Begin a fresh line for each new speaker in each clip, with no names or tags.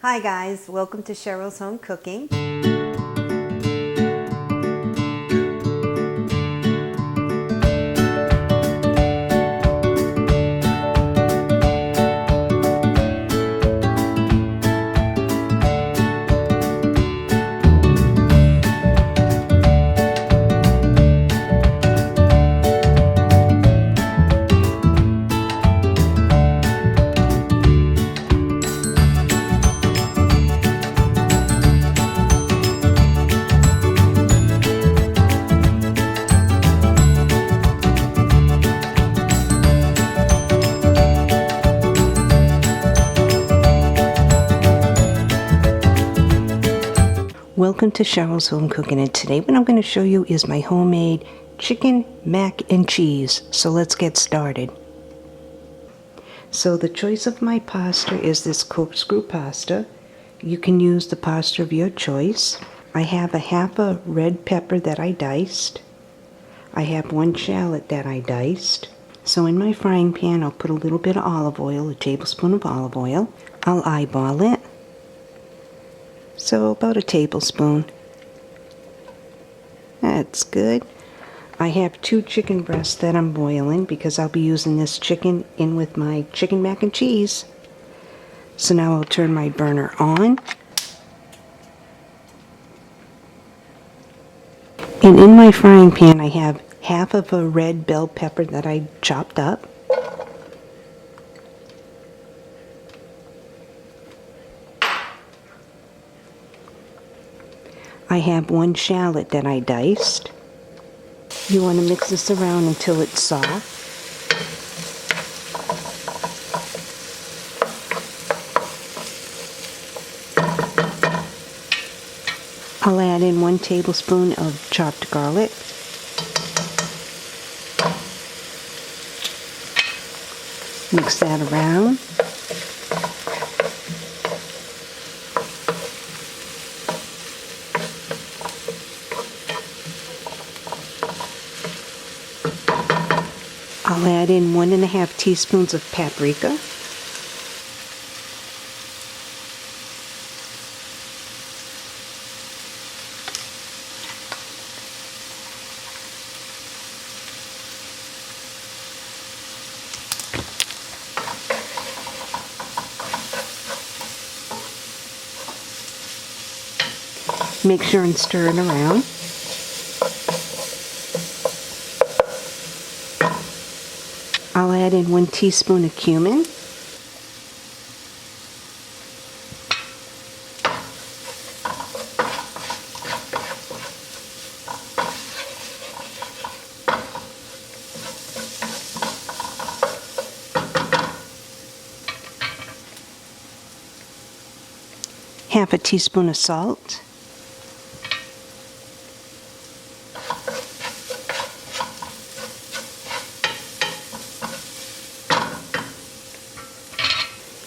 Hi guys, welcome to Cheryl's Home Cooking. Welcome to Cheryl's Home Cooking, and today what I'm going to show you is my homemade chicken mac and cheese. So let's get started. So the choice of my pasta is this corkscrew pasta. You can use the pasta of your choice. I have a half a red pepper that I diced. I have 1 shallot that I diced. So in my frying pan I'll put a little bit of olive oil, a tablespoon of olive oil. I'll eyeball it. So about a tablespoon. That's good. I have 2 chicken breasts that I'm boiling because I'll be using this chicken in with my chicken mac and cheese. So now I'll turn my burner on. And in my frying pan I have half of a red bell pepper that I chopped up. I have 1 shallot that I diced. You want to mix this around until it's soft. I'll add in 1 tablespoon of chopped garlic. Mix that around. I'll add in 1½ teaspoons of paprika. Make sure and stir it around. I'll add in 1 teaspoon of cumin. Half a teaspoon of salt.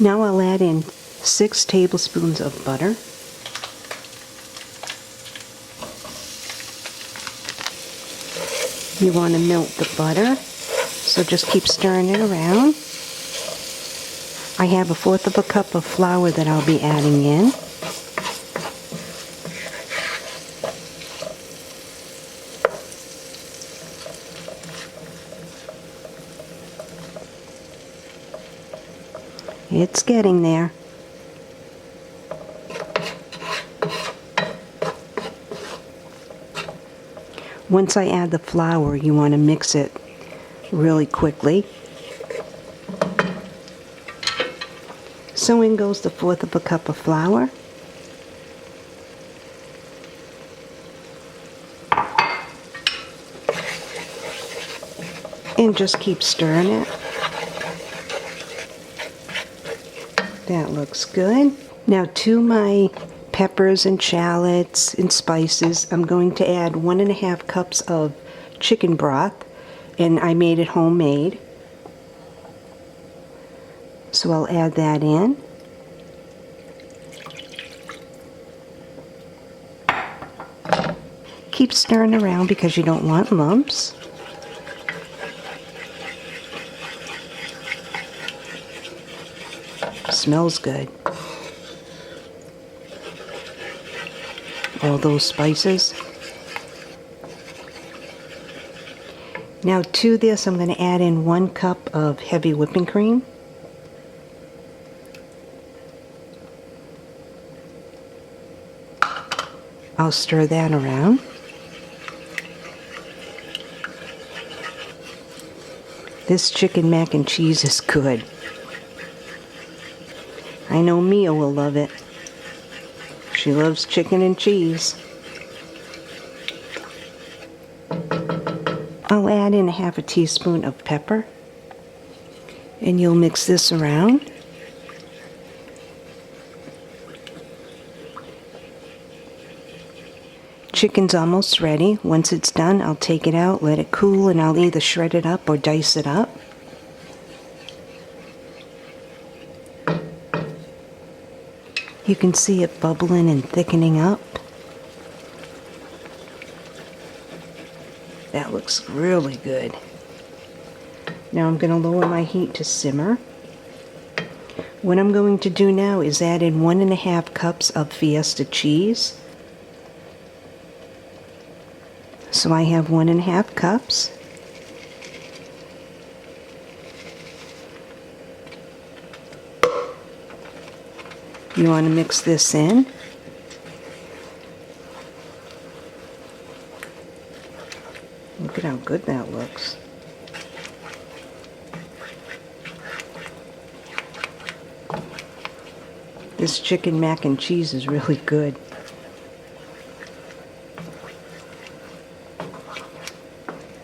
Now I'll add in 6 tablespoons of butter. You want to melt the butter, so just keep stirring it around. I have 1/4 cup of flour that I'll be adding in. It's getting there. Once I add the flour, you want to mix it really quickly. So in goes the 1/4 cup of flour. And just keep stirring it. That looks good. Now to my peppers and shallots and spices, I'm going to add 1½ cups of chicken broth, and I made it homemade. So I'll add that in. Keep stirring around because you don't want lumps. Smells good. all those spices. Now to this, I'm going to add in 1 cup of heavy whipping cream. I'll stir that around. This chicken mac and cheese is good. I know Mia will love it. She loves chicken and cheese. I'll add in 1/2 teaspoon of pepper, and you'll mix this around. Chicken's almost ready. Once it's done, I'll take it out, let it cool, and I'll either shred it up or dice it up. You can see it bubbling and thickening up. That looks really good. Now I'm going to lower my heat to simmer. What I'm going to do now is add in 1½ cups of Fiesta cheese. So I have 1½ cups. You want to mix this in. Look at how good that looks. This chicken mac and cheese is really good.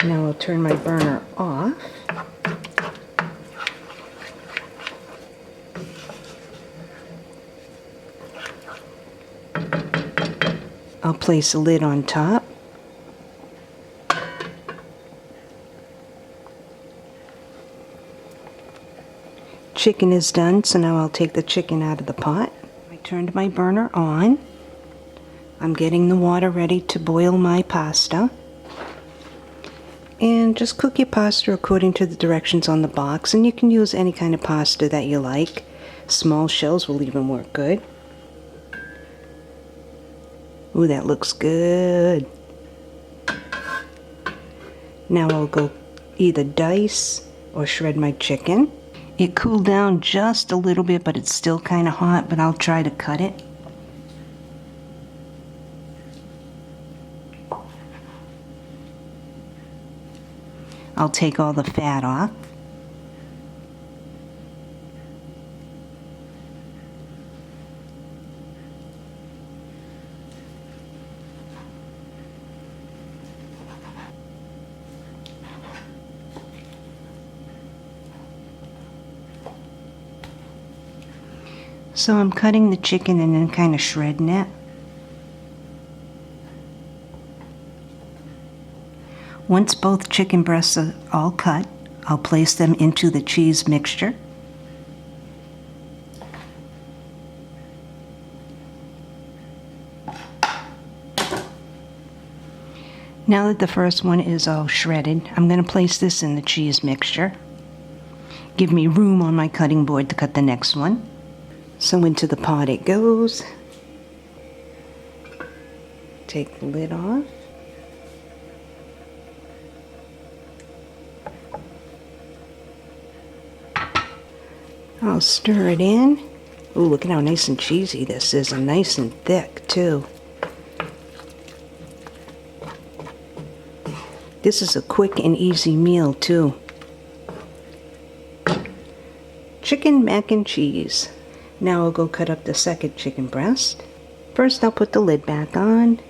Now I'll turn my burner off. I'll place a lid on top. Chicken is done, so now I'll take the chicken out of the pot. I turned my burner on. I'm getting the water ready to boil my pasta. And just cook your pasta according to the directions on the box, and you can use any kind of pasta that you like. Small shells will even work good. Ooh, that looks good. Now I'll go either dice or shred my chicken. It cooled down just a little bit, but it's still kind of hot, but I'll try to cut it. I'll take all the fat off. So I'm cutting the chicken and then kind of shredding it. Once both chicken breasts are all cut, I'll place them into the cheese mixture. Now that the first one is all shredded, I'm going to place this in the cheese mixture. Give me room on my cutting board to cut the next one. So into the pot it goes. Take the lid off. I'll stir it in. Ooh, look at how nice and cheesy this is, and nice and thick too. This is a quick and easy meal too. Chicken mac and cheese. Now I'll go cut up the second chicken breast. First I'll put the lid back on.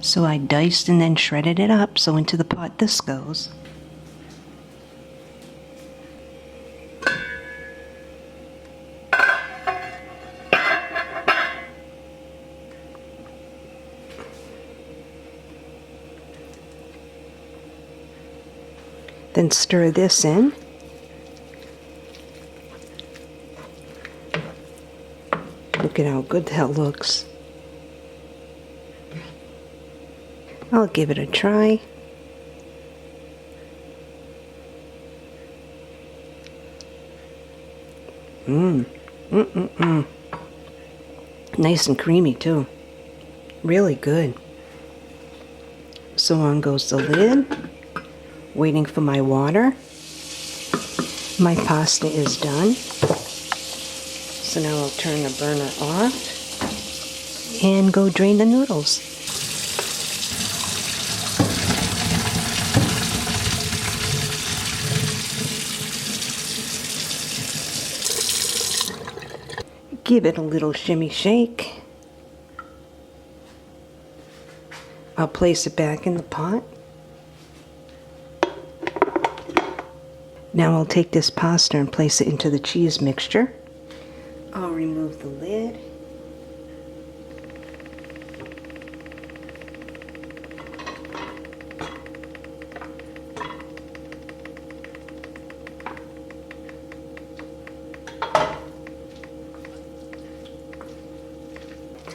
So I diced and then shredded it up, so into the pot this goes. Then stir this in. Look at how good that looks. I'll give it a try. Nice and creamy too. Really good. So on goes the lid. Waiting for my water. My pasta is done. So now I'll turn the burner off and go drain the noodles. Give it a little shimmy shake. I'll place it back in the pot. Now I'll take this pasta and place it into the cheese mixture. I'll remove the lid.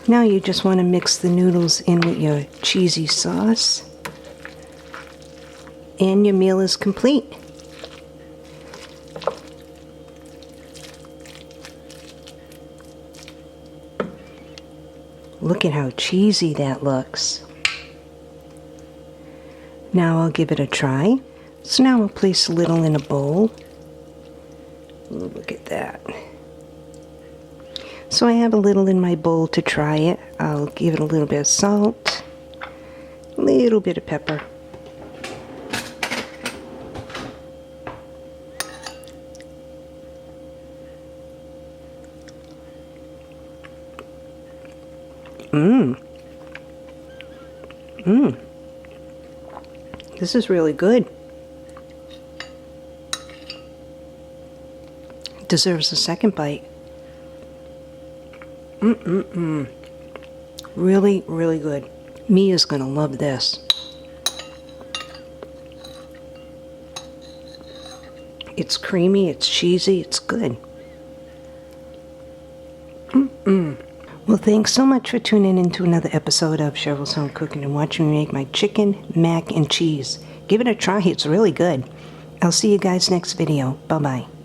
Now you just want to mix the noodles in with your cheesy sauce. And your meal is complete. Look at how cheesy that looks. Now I'll give it a try. So now I'll place a little in a bowl. Ooh, look at that. So I have a little in my bowl to try it. I'll give it a little bit of salt, a little bit of pepper. This is really good. Deserves a second bite. Really, really good. Mia's gonna love this. It's creamy, it's cheesy, it's good. Well, thanks so much for tuning in to another episode of Cheryl's Home Cooking and watching me make my chicken, mac, and cheese. Give it a try, it's really good. I'll see you guys next video. Bye-bye.